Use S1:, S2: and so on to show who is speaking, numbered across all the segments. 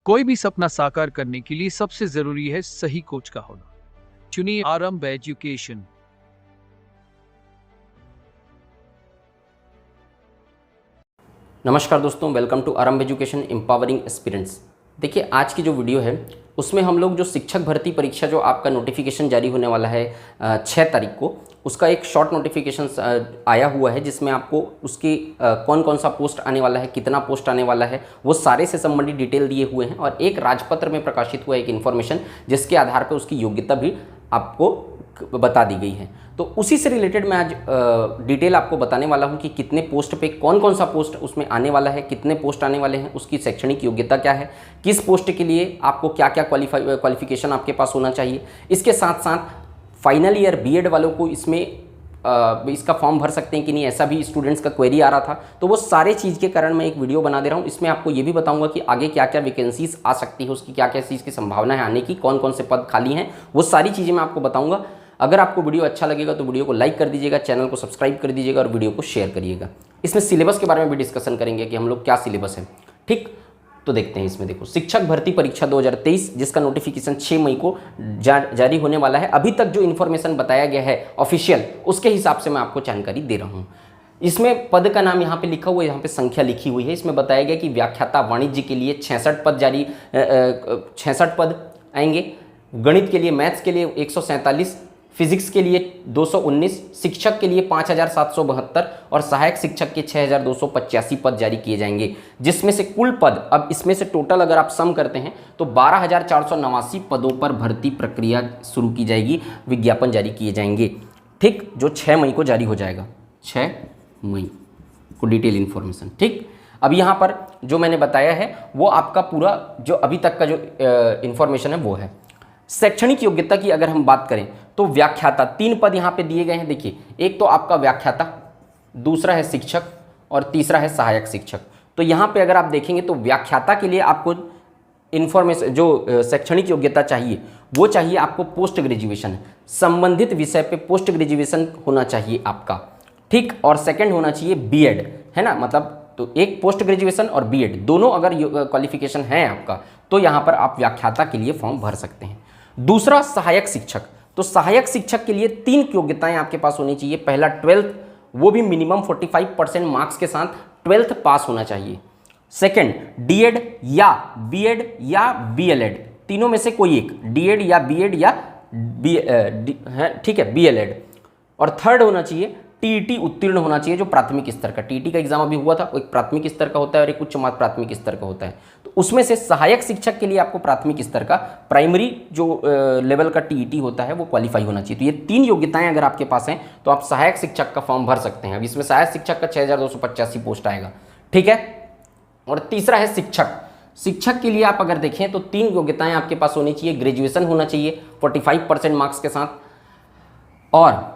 S1: कोई भी सपना साकार करने के लिए सबसे जरूरी है सही कोच का होना। चुनिए आरंभ एजुकेशन।
S2: नमस्कार दोस्तों, वेलकम टू आरंभ एजुकेशन एम्पावरिंग एस्पिरेंट्स। देखिए, आज की जो वीडियो है उसमें हम लोग जो शिक्षक भर्ती परीक्षा जो आपका नोटिफिकेशन जारी होने वाला है 6 तारीख को, उसका एक शॉर्ट नोटिफिकेशन आया हुआ है जिसमें आपको उसकी कौन कौन सा पोस्ट आने वाला है, कितना पोस्ट आने वाला है, वो सारे से संबंधित डिटेल दिए हुए हैं और एक राजपत्र में प्रकाशित हुआ एक इन्फॉर्मेशन जिसके आधार पर उसकी योग्यता भी आपको बता दी गई है। तो उसी से रिलेटेड मैं आज डिटेल आपको बताने वाला हूं कि कितने पोस्ट पे कौन कौन सा पोस्ट उसमें आने वाला है, कितने पोस्ट आने वाले हैं, उसकी शैक्षणिक योग्यता क्या है, किस पोस्ट के लिए आपको क्या क्या क्वालिफिकेशन आपके पास होना चाहिए। इसके साथ साथ फाइनल ईयर बीएड वालों को इसमें इसका फॉर्म भर सकते हैं कि नहीं, ऐसा भी स्टूडेंट्स का क्वेरी आ रहा था। तो वो सारे चीज़ के कारण मैं एक वीडियो बना दे रहा हूँ। इसमें आपको ये भी बताऊंगा कि आगे क्या क्या वैकेंसीज आ सकती है, उसकी क्या क्या चीज़ की संभावना है आने की, कौन कौन से पद खाली हैं, वो सारी चीज़ें मैं आपको बताऊंगा। अगर आपको वीडियो अच्छा लगेगा तो वीडियो को लाइक कर दीजिएगा, चैनल को सब्सक्राइब कर दीजिएगा और वीडियो को शेयर करिएगा। इसमें सिलेबस के बारे में भी डिस्कशन करेंगे कि हम लोग क्या सिलेबस है। ठीक, तो देखते हैं इसमें। देखो, शिक्षक भर्ती परीक्षा 2023 जिसका नोटिफिकेशन 6 मई को जारी होने वाला है। अभी तक जो इन्फॉर्मेशन बताया गया है ऑफिशियल, उसके हिसाब से मैं आपको जानकारी दे रहा हूँ। इसमें पद का नाम यहाँ पे लिखा हुआ है, यहाँ पे संख्या लिखी हुई है। इसमें बताया गया कि व्याख्याता वाणिज्य के लिए 66 पद 66 पद आएंगे, गणित के लिए, मैथ्स के लिए 147, फिजिक्स के लिए 219, शिक्षक के लिए 5772 और सहायक शिक्षक के 6285 पद जारी किए जाएंगे। जिसमें से कुल पद, अब इसमें से टोटल अगर आप सम करते हैं तो 12489 पदों पर भर्ती प्रक्रिया शुरू की जाएगी, विज्ञापन जारी किए जाएंगे। ठीक, जो 6 मई को जारी हो जाएगा, 6 मई को डिटेल इन्फॉर्मेशन। ठीक, अब यहाँ पर जो मैंने बताया है वो आपका पूरा जो अभी तक का जो इन्फॉर्मेशन है वो है। शैक्षणिक योग्यता की अगर हम बात करें तो व्याख्याता 3 पद यहाँ पे दिए गए हैं। देखिए, एक तो आपका व्याख्याता, दूसरा है शिक्षक और तीसरा है सहायक शिक्षक। तो यहाँ पे अगर आप देखेंगे तो व्याख्याता के लिए आपको इन्फॉर्मेशन जो शैक्षणिक योग्यता चाहिए वो चाहिए आपको पोस्ट ग्रेजुएशन, संबंधित विषय पे पोस्ट ग्रेजुएशन होना चाहिए आपका। ठीक, और सेकेंड होना चाहिए बीएड, है ना, मतलब तो एक पोस्ट ग्रेजुएशन और बीएड दोनों अगर क्वालिफिकेशन है आपका तो यहाँ पर आप व्याख्याता के लिए फॉर्म भर सकते हैं। दूसरा सहायक शिक्षक, तो सहायक शिक्षक के लिए 3 योग्यताएं आपके पास होनी चाहिए। पहला 12th, वो भी मिनिमम 45% मार्क्स के साथ 12th पास होना चाहिए। सेकंड, डीएड या बीएड या बीएलएड, तीनों में से कोई एक, डीएड या बीएड या ठीक है, बीएलएड। और थर्ड होना चाहिए टीईटी उत्तीर्ण होना चाहिए, जो प्राथमिक स्तर का, टीईटी का एग्जाम अभी हुआ था, एक प्राथमिक स्तर का होता है और एक उच्च प्राथमिक स्तर का होता है। तो उसमें से सहायक शिक्षक के लिए आपको प्राथमिक स्तर का, प्राइमरी जो लेवल का टीईटी होता है वो क्वालिफाई होना चाहिए। तो ये 3 योग्यताएं अगर आपके पास हैं तो आप सहायक शिक्षक का फॉर्म भर सकते हैं। अब इसमें सहायक शिक्षक का 6285 पोस्ट आएगा। ठीक है, और तीसरा है शिक्षक। शिक्षक के लिए आप अगर देखें तो 3 योग्यताएं आपके पास होनी चाहिए। ग्रेजुएशन होना चाहिए 45% मार्क्स के साथ, और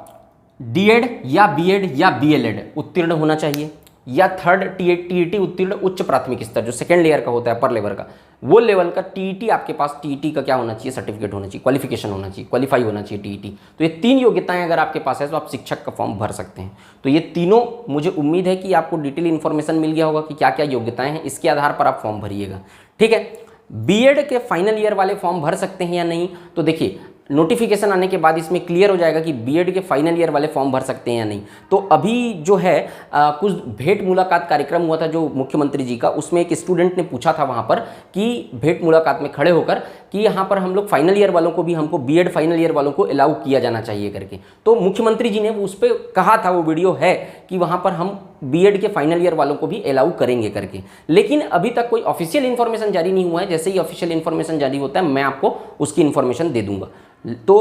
S2: डीएड या बीएड या बीएलएड उत्तीर्ण होना चाहिए, या थर्ड टीईटी उत्तीर्ण उच्च प्राथमिक स्तर जो सेकेंड लेयर का होता है, अपर लेवल का, वो लेवल का टीईटी आपके पास, टीईटी का क्या होना चाहिए, सर्टिफिकेट होना चाहिए, क्वालिफिकेशन होना चाहिए, क्वालिफाई होना चाहिए टीईटी। तो ये 3 योग्यताएं अगर आपके पास है तो आप शिक्षक का फॉर्म भर सकते हैं। तो ये तीनों, मुझे उम्मीद है कि आपको डिटेल इन्फॉर्मेशन मिल गया होगा कि क्या क्या योग्यताएं हैं, इसके आधार पर आप फॉर्म भरिएगा। ठीक है, बीएड के फाइनल ईयर वाले फॉर्म भर सकते हैं या नहीं, तो देखिए नोटिफिकेशन आने के बाद इसमें क्लियर हो जाएगा कि बीएड के फाइनल ईयर वाले फॉर्म भर सकते हैं या नहीं। तो अभी जो है कुछ भेंट मुलाकात कार्यक्रम हुआ था जो मुख्यमंत्री जी का, उसमें एक स्टूडेंट ने पूछा था वहाँ पर कि भेंट मुलाकात में खड़े होकर कि यहाँ पर हम लोग फाइनल ईयर वालों को भी, हमको बीएड फाइनल ईयर वालों को अलाउ किया जाना चाहिए करके। तो मुख्यमंत्री जी ने उस पर कहा था, वो वीडियो है कि वहाँ पर हम बीएड के फाइनल ईयर वालों को भी अलाउ करेंगे करके। लेकिन अभी तक कोई ऑफिशियल इन्फॉर्मेशन जारी नहीं हुआ है। जैसे ही ऑफिशियल इन्फॉर्मेशन जारी होता है मैं आपको उसकी इन्फॉर्मेशन दे दूंगा। तो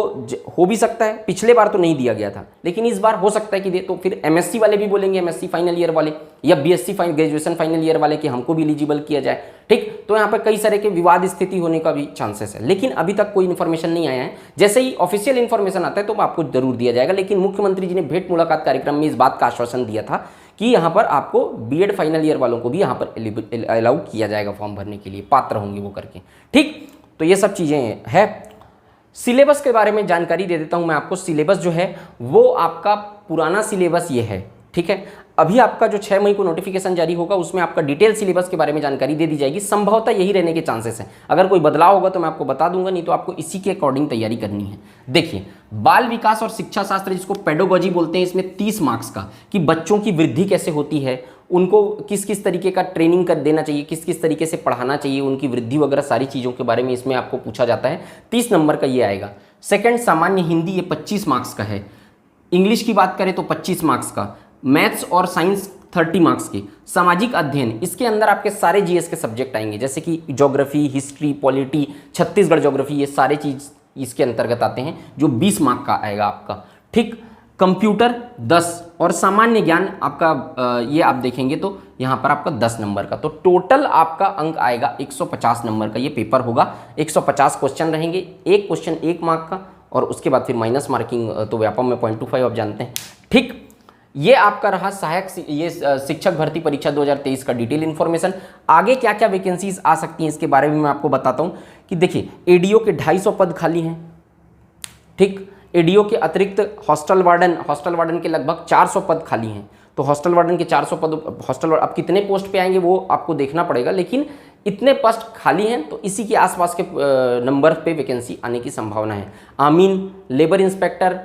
S2: हो भी सकता है, पिछले बार तो नहीं दिया गया था लेकिन इस बार हो सकता है कि दे। तो फिर एमएससी वाले भी बोलेंगे, एमएससी फाइनल ईयर वाले या बीएससी ग्रेजुएशन फाइनल ईयर वाले, कि हमको भी एलिजिबल किया जाए। ठीक, तो यहाँ पर कई सारे के विवाद स्थिति होने का भी चांसेस है, लेकिन अभी तक कोई इन्फॉर्मेशन नहीं आया है। जैसे ही ऑफिशियल इन्फॉर्मेशन आता है तो आपको जरूर दिया जाएगा। लेकिन मुख्यमंत्री जी ने भेंट मुलाकात कार्यक्रम में इस बात का आश्वासन दिया था कि यहाँ पर आपको बीएड फाइनल ईयर वालों को भी यहाँ पर अलाउ किया जाएगा फॉर्म भरने के लिए, पात्र होंगे वो करके। ठीक, तो ये सब चीज़ें है। सिलेबस के बारे में जानकारी दे देता हूं मैं आपको। सिलेबस जो है वो आपका पुराना सिलेबस ये है। ठीक है, अभी आपका जो 6 मई को नोटिफिकेशन जारी होगा उसमें आपका डिटेल सिलेबस के बारे में जानकारी दे दी जाएगी। संभवतः यही रहने के चांसेस हैं। अगर कोई बदलाव होगा तो मैं आपको बता दूंगा, नहीं तो आपको इसी के अकॉर्डिंग तैयारी करनी है। देखिए, बाल विकास और शिक्षा शास्त्र जिसको पेडोगॉजी बोलते हैं, इसमें 30 मार्क्स का कि बच्चों की वृद्धि कैसे होती है, उनको किस किस तरीके का ट्रेनिंग कर देना चाहिए, किस किस तरीके से पढ़ाना चाहिए, उनकी वृद्धि वगैरह सारी चीज़ों के बारे में इसमें आपको पूछा जाता है। 30 नंबर का ये आएगा। सेकंड सामान्य हिंदी, ये 25 मार्क्स का है। इंग्लिश की बात करें तो 25 मार्क्स का। मैथ्स और साइंस 30 मार्क्स की। सामाजिक अध्ययन, इसके अंदर आपके सारे जीएस के सब्जेक्ट आएंगे, जैसे कि geography, history, polity, Chhattisgarh geography, ये सारे चीज़ इसके अंतर्गत आते हैं, जो 20 मार्क का आएगा आपका। ठीक, कंप्यूटर 10 और सामान्य ज्ञान आपका ये आप देखेंगे तो यहाँ पर आपका 10 नंबर का। तो टोटल आपका अंक आएगा 150 नंबर का। ये पेपर होगा, 150 क्वेश्चन रहेंगे, एक क्वेश्चन 1 मार्क का, और उसके बाद फिर माइनस मार्किंग तो व्यापम में 0.25 आप जानते हैं। ठीक, ये आपका रहा सहायक ये शिक्षक भर्ती परीक्षा 2023 का डिटेल इन्फॉर्मेशन। आगे क्या क्या वैकेंसीज आ सकती हैं इसके बारे में मैं आपको बताता हूँ कि देखिए, एडीओ के 250 पद खाली हैं। ठीक, एडीओ के अतिरिक्त हॉस्टल वार्डन के लगभग 400 पद खाली हैं। तो हॉस्टल वार्डन के 400 पद, हॉस्टल अब कितने पोस्ट पे आएंगे वो आपको देखना पड़ेगा, लेकिन इतने पोस्ट खाली हैं तो इसी के आसपास के नंबर पे वैकेंसी आने की संभावना है। आमीन, लेबर इंस्पेक्टर,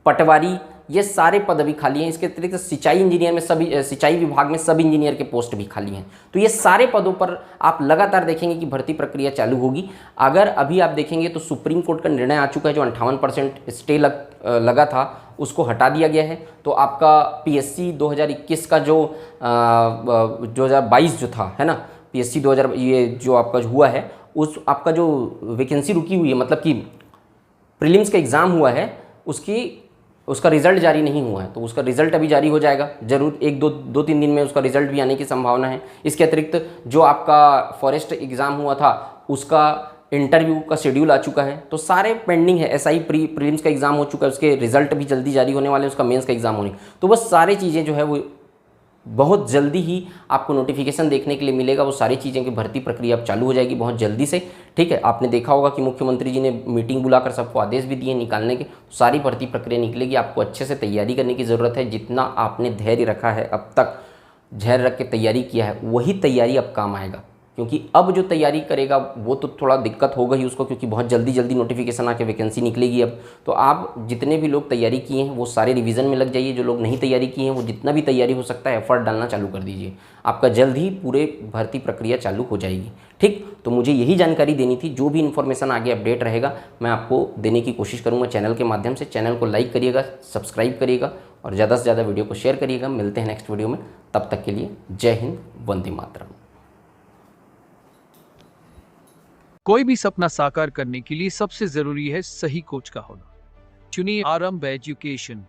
S2: पटवारी, ये सारे पद अभी खाली हैं। इसके अतिरिक्त सिंचाई इंजीनियर में सिंचाई विभाग में सब इंजीनियर के पोस्ट भी खाली हैं। तो ये सारे पदों पर आप लगातार देखेंगे कि भर्ती प्रक्रिया चालू होगी। अगर अभी आप देखेंगे तो सुप्रीम कोर्ट का निर्णय आ चुका है, जो 58% स्टे लगा था उसको हटा दिया गया है। तो आपका पीएससी 2021 का जो 2022 जो था, है ना, पीएससी 2000 ये जो आपका हुआ है, उस आपका जो वैकेंसी रुकी हुई है, मतलब कि प्रीलिम्स का एग्ज़ाम हुआ है, उसका रिजल्ट जारी नहीं हुआ है। तो उसका रिजल्ट अभी जारी हो जाएगा ज़रूर, 2-3 दिन में उसका रिजल्ट भी आने की संभावना है। इसके अतिरिक्त जो आपका फॉरेस्ट एग्ज़ाम हुआ था उसका इंटरव्यू का शेड्यूल आ चुका है। तो सारे पेंडिंग है। एसआई प्रीलिम्स का एग्ज़ाम हो चुका है, उसके रिजल्ट भी जल्दी जारी होने वाले हैं, उसका मेंस का एग्ज़ाम होने। तो बस सारी चीज़ें जो है वो बहुत जल्दी ही आपको नोटिफिकेशन देखने के लिए मिलेगा। वो सारी चीज़ें की भर्ती प्रक्रिया अब चालू हो जाएगी बहुत जल्दी से। ठीक है, आपने देखा होगा कि मुख्यमंत्री जी ने मीटिंग बुलाकर सबको आदेश भी दिए निकालने के। तो सारी भर्ती प्रक्रिया निकलेगी। आपको अच्छे से तैयारी करने की ज़रूरत है। जितना आपने धैर्य रखा है, अब तक धैर्य रख के तैयारी किया है, वही तैयारी अब काम आएगा। क्योंकि अब जो तैयारी करेगा वो तो थोड़ा दिक्कत होगा ही उसको, क्योंकि बहुत जल्दी नोटिफिकेशन आके वैकेंसी निकलेगी अब। तो आप जितने भी लोग तैयारी किए हैं वो सारे रिवीजन में लग जाइए। जो लोग नहीं तैयारी किए हैं वो जितना भी तैयारी हो सकता है एफर्ट डालना चालू कर दीजिए। आपका जल्द ही पूरे भर्ती प्रक्रिया चालू हो जाएगी। ठीक, तो मुझे यही जानकारी देनी थी। जो भी इन्फॉर्मेशन आगे अपडेट रहेगा मैं आपको देने की कोशिश करूँगा चैनल के माध्यम से। चैनल को लाइक करिएगा, सब्सक्राइब करिएगा और ज़्यादा से ज़्यादा वीडियो को शेयर करिएगा। मिलते हैं नेक्स्ट वीडियो में, तब तक के लिए जय हिंद, वंदे मातरम।
S1: कोई भी सपना साकार करने के लिए सबसे जरूरी है सही कोच का होना। चुनिए आरंभ एजुकेशन।